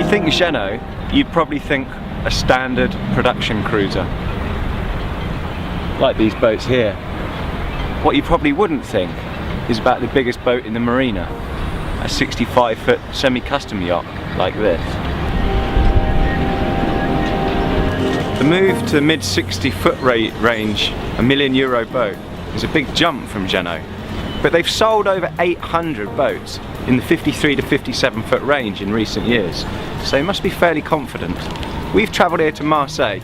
think Jeanneau, you'd probably think a standard production cruiser, like these boats here. What you probably wouldn't think is about the biggest boat in the marina, a 65-foot semi-custom yacht like this. The move to the mid 60-foot range, a €1 million boat, is a big jump from Jeanneau, but they've sold over 800 boats in the 53 to 57-foot range in recent years, so they must be fairly confident. We've travelled here to Marseille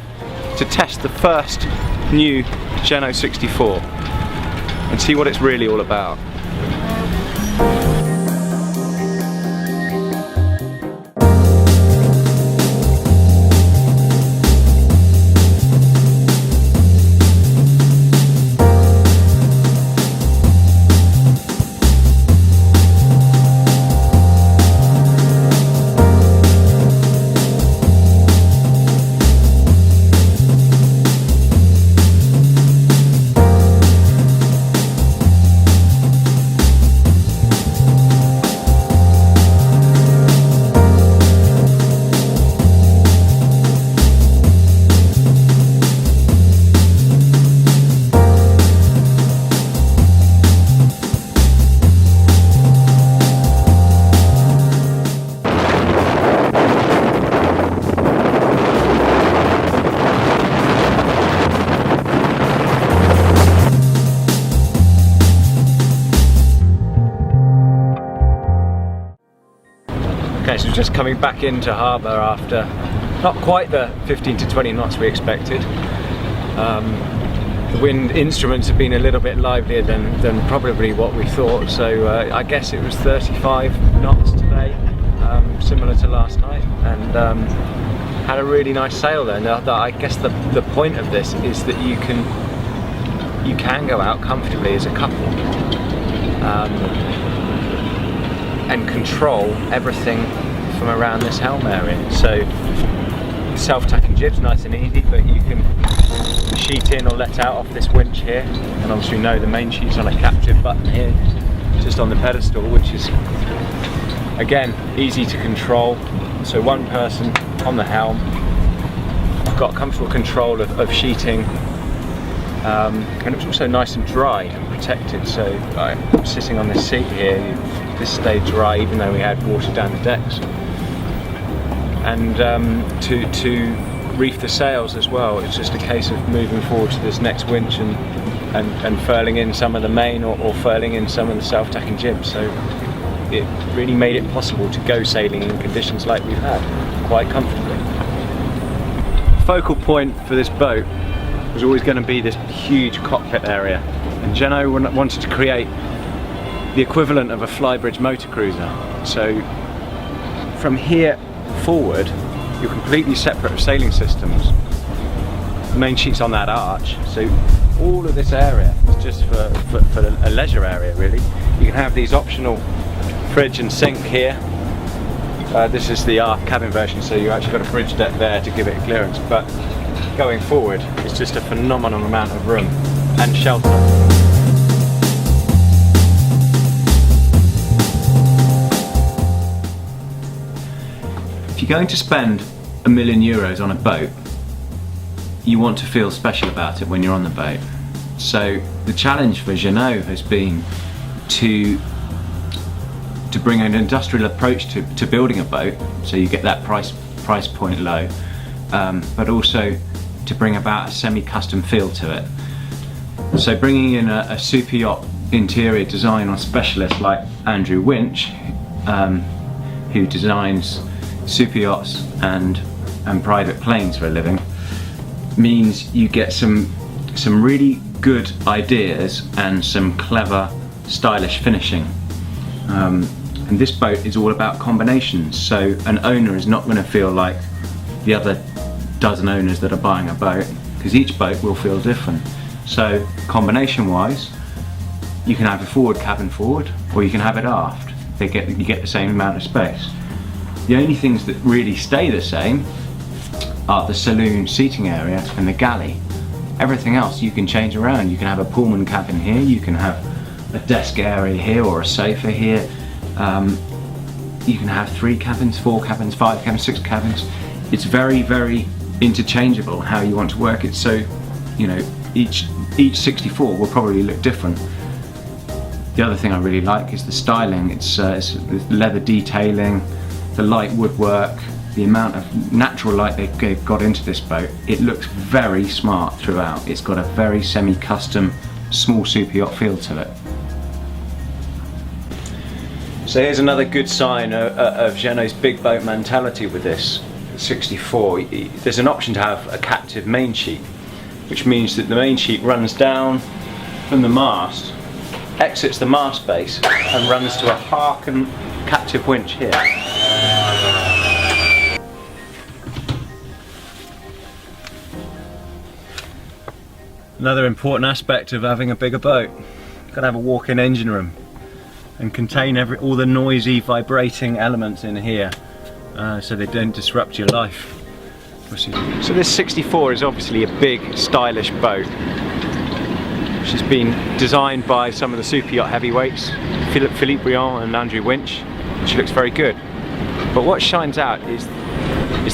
to test the first new Jeanneau 64 and see what it's really all about. Okay, so just coming back into harbour after not quite the 15 to 20 knots we expected. The wind instruments have been a little bit livelier than probably what we thought, so I guess it was 35 knots today, similar to last night, and had a really nice sail there. Now, I guess the point of this is that you can go out comfortably as a couple and control everything from around this helm area. So self-tacking jib's nice and easy, but you can sheet in or let out off this winch here, and obviously know the main sheet's on a captive button here just on the pedestal, which is again easy to control. So one person on the helm, I've got comfortable control of sheeting, and it's also nice and dry and protected. So I'm sitting on this seat here, this stayed dry even though we had water down the decks. And to reef the sails as well, it's just a case of moving forward to this next winch and furling in some of the main or furling in some of the self-tacking jibs. So it really made it possible to go sailing in conditions like we've had quite comfortably. The focal point for this boat was always going to be this huge cockpit area, and Jeanneau wanted to create the equivalent of a flybridge motor cruiser. So from here forward, you're completely separate of sailing systems. The main sheet's on that arch, so all of this area is just for a leisure area really. You can have these optional fridge and sink here. This is the aft cabin version, so you actually got a bridge deck there to give it clearance, but going forward it's just a phenomenal amount of room and shelter. If you're going to spend €1 million on a boat, you want to feel special about it when you're on the boat. So the challenge for Jeanneau has been to bring an industrial approach to building a boat, so you get that price point low, but also to bring about a semi-custom feel to it. So bringing in a super yacht interior design on specialists like Andrew Winch, who designs super yachts and private planes for a living, means you get some really good ideas and some clever, stylish finishing. And this boat is all about combinations, so an owner is not going to feel like the other dozen owners that are buying a boat, because each boat will feel different. So combination wise, you can have a forward cabin forward, or you can have it aft. You get the same amount of space. The only things that really stay the same are the saloon seating area and the galley. Everything else you can change around. You can have a Pullman cabin here, you can have a desk area here or a sofa here. You can have 3 cabins, 4 cabins, 5 cabins, 6 cabins. It's very, very interchangeable how you want to work it. So, you know, each 64 will probably look different. The other thing I really like is the styling. It's the leather detailing, the light woodwork, the amount of natural light they've got into this boat. It looks very smart throughout. It's got a very semi-custom, small super yacht feel to it. So here's another good sign of Jeanneau's big boat mentality with this 64. There's an option to have a captive main sheet, which means that the main sheet runs down from the mast, exits the mast base and runs to a Harken captive winch here. Another important aspect of having a bigger boat, you've got to have a walk-in engine room and contain all the noisy, vibrating elements in here so they don't disrupt your life. So this 64 is obviously a big, stylish boat. She's been designed by some of the super yacht heavyweights, Philippe Briand and Andrew Winch. She looks very good. But what shines out is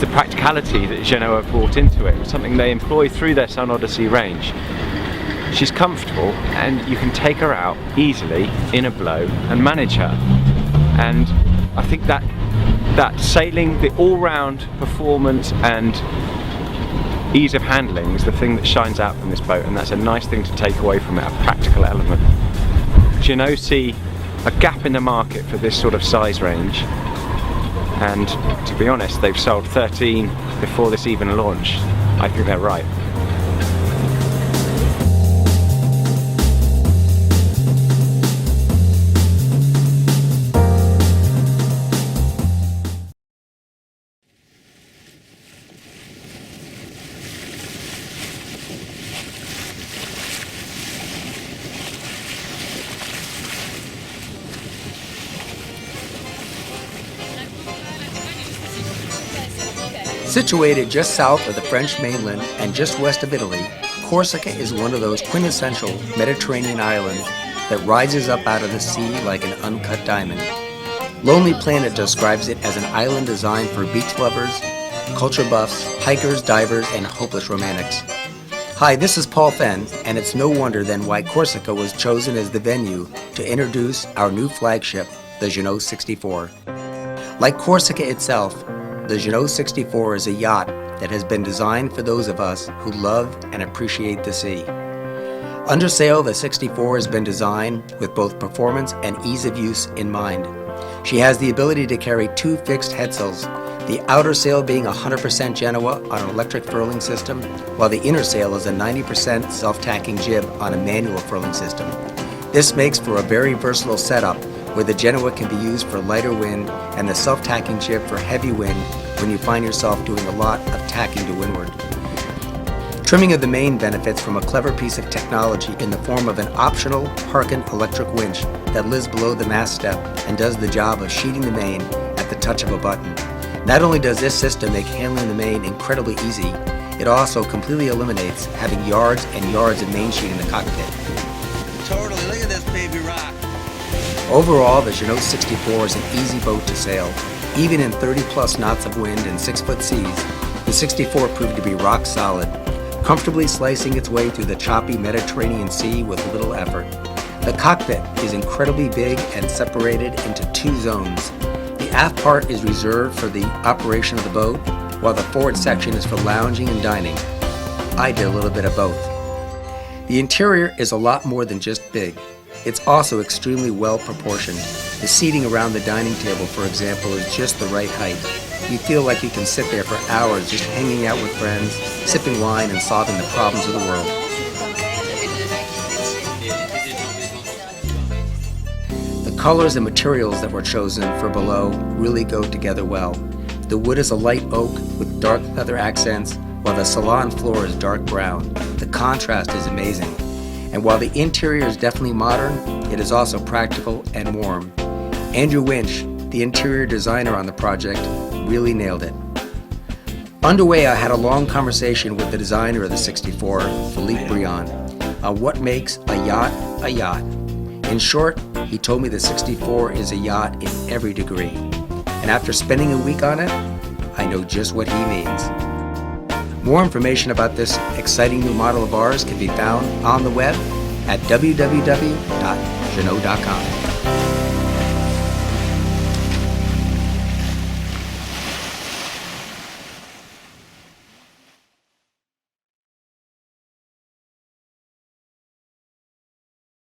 the practicality that Jeanneau have brought into it, something they employ through their Sun Odyssey range. She's comfortable and you can take her out easily in a blow and manage her. And I think that sailing, the all-round performance and ease of handling is the thing that shines out from this boat, and that's a nice thing to take away from it, a practical element. Jeanneau see a gap in the market for this sort of size range, and to be honest, they've sold 13 before this even launched. I think they're right. Situated just south of the French mainland and just west of Italy, Corsica is one of those quintessential Mediterranean islands that rises up out of the sea like an uncut diamond. Lonely Planet describes it as an island designed for beach lovers, culture buffs, hikers, divers, and hopeless romantics. Hi, this is Paul Fenn, and it's no wonder then why Corsica was chosen as the venue to introduce our new flagship, the Jeanneau 64. Like Corsica itself, the Jeanneau 64 is a yacht that has been designed for those of us who love and appreciate the sea. Under sail, the 64 has been designed with both performance and ease of use in mind. She has the ability to carry 2 fixed headsails, the outer sail being 100% Jeanneau on an electric furling system, while the inner sail is a 90% self-tacking jib on a manual furling system. This makes for a very versatile setup where the Jeanneau can be used for lighter wind and the self-tacking jib for heavy wind when you find yourself doing a lot of tacking to windward. Trimming of the main benefits from a clever piece of technology in the form of an optional Harken electric winch that lives below the mast step and does the job of sheeting the main at the touch of a button. Not only does this system make handling the main incredibly easy, it also completely eliminates having yards and yards of main sheet in the cockpit. Totally, look at this baby rock. Overall, the Jeanneau 64 is an easy boat to sail. Even in 30+ knots of wind and 6-foot seas, the 64 proved to be rock solid, comfortably slicing its way through the choppy Mediterranean Sea with little effort. The cockpit is incredibly big and separated into 2 zones. The aft part is reserved for the operation of the boat, while the forward section is for lounging and dining. I did a little bit of both. The interior is a lot more than just big. It's also extremely well proportioned. The seating around the dining table, for example, is just the right height. You feel like you can sit there for hours just hanging out with friends, sipping wine and solving the problems of the world. The colors and materials that were chosen for below really go together well. The wood is a light oak with dark leather accents, while the salon floor is dark brown. The contrast is amazing. And while the interior is definitely modern, it is also practical and warm. Andrew Winch, the interior designer on the project, really nailed it. Underway, I had a long conversation with the designer of the 64, Philippe Briand, on what makes a yacht a yacht. In short, he told me the 64 is a yacht in every degree. and after spending a week on it, I know just what he means. More information about this exciting new model of ours can be found on the web at www.jeanneau.com.